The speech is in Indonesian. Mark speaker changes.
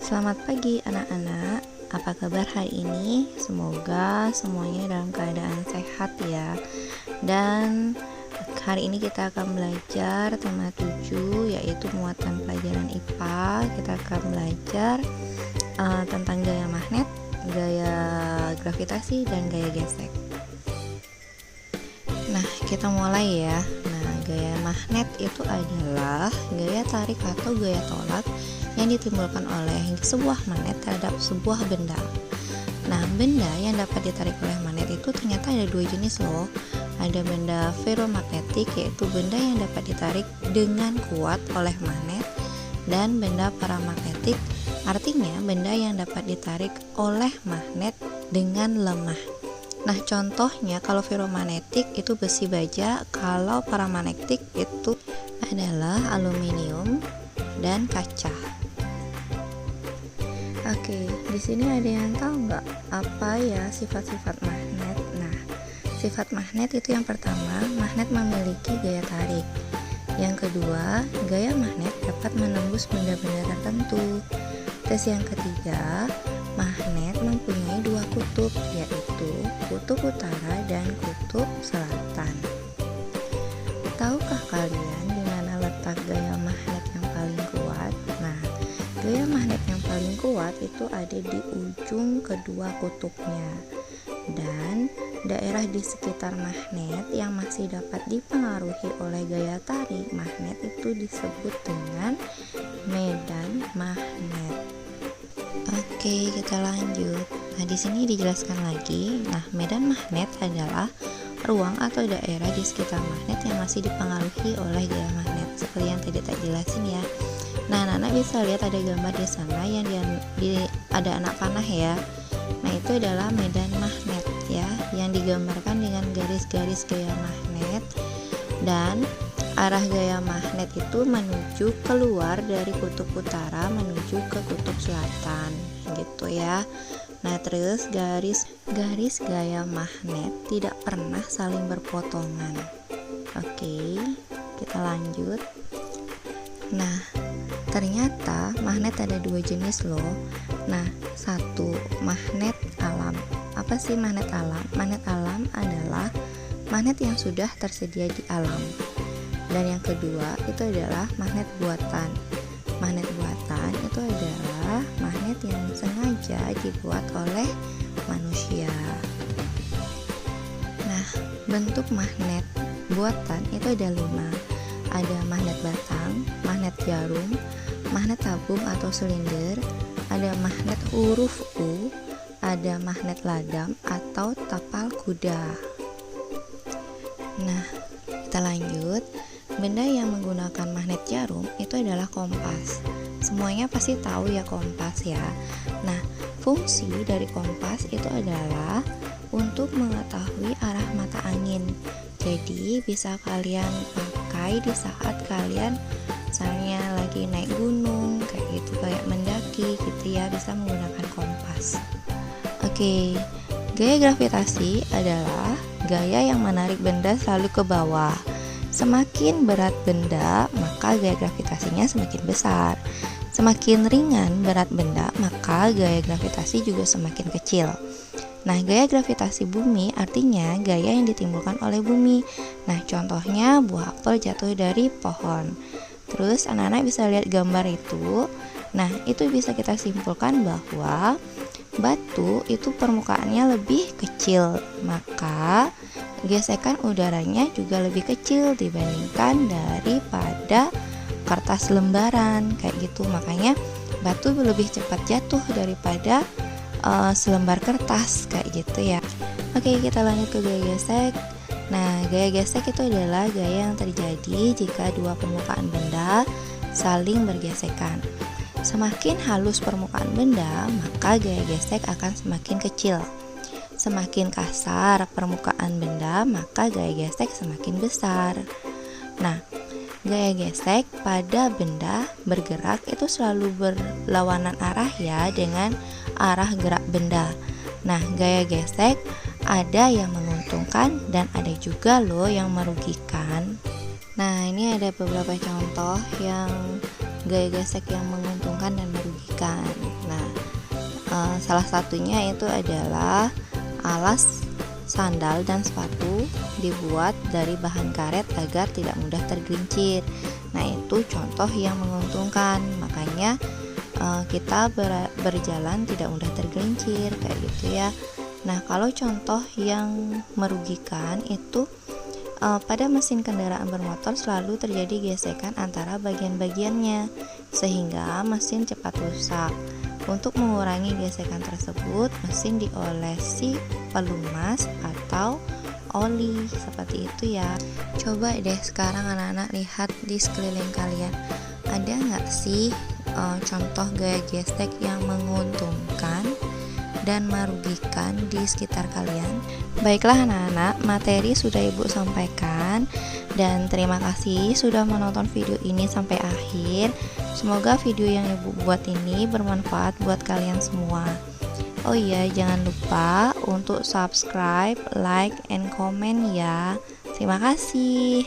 Speaker 1: Selamat pagi anak-anak, apa kabar hari ini? Semoga semuanya dalam keadaan sehat ya. Dan hari ini kita akan belajar tema 7, yaitu muatan pelajaran IPA. Kita akan belajar tentang gaya magnet, gaya gravitasi, dan gaya gesek. Nah, kita mulai ya. Nah, gaya magnet itu adalah gaya tarik atau gaya tolak yang ditimbulkan oleh sebuah magnet terhadap sebuah benda. Nah, benda yang dapat ditarik oleh magnet itu ternyata ada dua jenis loh. Ada benda ferromagnetik, yaitu benda yang dapat ditarik dengan kuat oleh magnet, dan benda paramagnetik, artinya benda yang dapat ditarik oleh magnet dengan lemah. Nah, contohnya kalau ferromagnetik itu besi baja, kalau paramagnetik itu adalah aluminium dan kaca. Oke, di sini ada yang tahu nggak apa ya sifat-sifat magnet? Nah, sifat magnet itu yang pertama, magnet memiliki gaya tarik. Yang kedua, gaya magnet dapat menembus benda-benda tertentu. Terus yang ketiga, magnet mempunyai dua kutub, yaitu kutub utara dan kutub selatan. Tahukah kalian di mana letak gaya magnet yang paling kuat? Nah, gaya magnet yang paling kuat itu ada di ujung kedua kutubnya. Dan daerah di sekitar magnet yang masih dapat dipengaruhi oleh gaya tarik magnet itu disebut dengan medan magnet. Oke, kita lanjut. Nah, di sini dijelaskan lagi. Nah, medan magnet adalah ruang atau daerah di sekitar magnet yang masih dipengaruhi oleh gaya magnet, seperti yang tadi tak jelasin ya. Nah, anak-anak bisa lihat ada gambar di sana yang ada anak panah ya. Nah, itu adalah medan magnet ya, yang digambarkan dengan garis-garis gaya magnet, dan arah gaya magnet itu menuju keluar dari kutub utara menuju ke kutub selatan gitu ya. Nah, terus garis gaya magnet tidak pernah saling berpotongan. Oke, kita lanjut. Nah, ternyata magnet ada dua jenis loh. Nah, satu, magnet alam. Apa sih magnet alam? Magnet alam adalah magnet yang sudah tersedia di alam. Dan yang kedua itu adalah magnet buatan. Magnet buatan itu adalah magnet yang sengaja dibuat oleh manusia. Nah, bentuk magnet buatan itu ada 5. Ada magnet batang, magnet jarum, magnet tabung atau silinder, ada magnet huruf U, ada magnet ladang atau tapal kuda. Nah, kita lanjut. Benda yang menggunakan magnet jarum itu adalah kompas. Semuanya pasti tahu ya kompas ya. Nah, fungsi dari kompas itu adalah untuk mengetahui arah mata angin. Jadi bisa kalian pakai di saat kalian misalnya lagi naik gunung kayak gitu, kayak mendaki gitu ya, bisa menggunakan kompas. Oke, gaya gravitasi adalah gaya yang menarik benda selalu ke bawah. Semakin berat benda, maka gaya gravitasinya semakin besar. Semakin ringan berat benda, maka gaya gravitasi juga semakin kecil. Nah, gaya gravitasi bumi artinya gaya yang ditimbulkan oleh bumi. Nah, contohnya buah apel jatuh dari pohon. Terus anak-anak bisa lihat gambar itu. Nah, itu bisa kita simpulkan bahwa batu itu permukaannya lebih kecil, maka gesekan udaranya juga lebih kecil dibandingkan daripada kertas lembaran kayak gitu. Makanya batu lebih cepat jatuh daripada selembar kertas kayak gitu ya. Oke, kita lanjut ke gaya gesek. Nah, gaya gesek itu adalah gaya yang terjadi jika dua permukaan benda saling bergesekan. Semakin halus permukaan benda, maka gaya gesek akan semakin kecil. Semakin kasar permukaan benda, maka gaya gesek semakin besar. Nah, gaya gesek pada benda bergerak itu selalu berlawanan arah ya dengan arah gerak benda. Nah, gaya gesek ada yang menguntungkan dan ada juga loh yang merugikan. Nah, ini ada beberapa contoh yang gaya gesek yang menguntungkan dan merugikan. Salah satunya itu adalah alas sandal dan sepatu dibuat dari bahan karet agar tidak mudah tergelincir. Nah, itu contoh yang menguntungkan, makanya kita berjalan tidak mudah tergelincir kayak gitu ya. Nah, kalau contoh yang merugikan itu pada mesin kendaraan bermotor selalu terjadi gesekan antara bagian-bagiannya sehingga mesin cepat rusak. Untuk mengurangi gesekan tersebut, mesin diolesi pelumas atau oli seperti itu ya. Coba deh sekarang anak-anak lihat di sekeliling kalian, ada nggak sih contoh gaya gesek yang menguntungkan dan merugikan di sekitar kalian? Baiklah anak-anak, materi sudah Ibu sampaikan dan terima kasih sudah menonton video ini sampai akhir. Semoga video yang Ibu buat ini bermanfaat buat kalian semua. Oh iya, jangan lupa untuk subscribe, like, and comment ya. Terima kasih.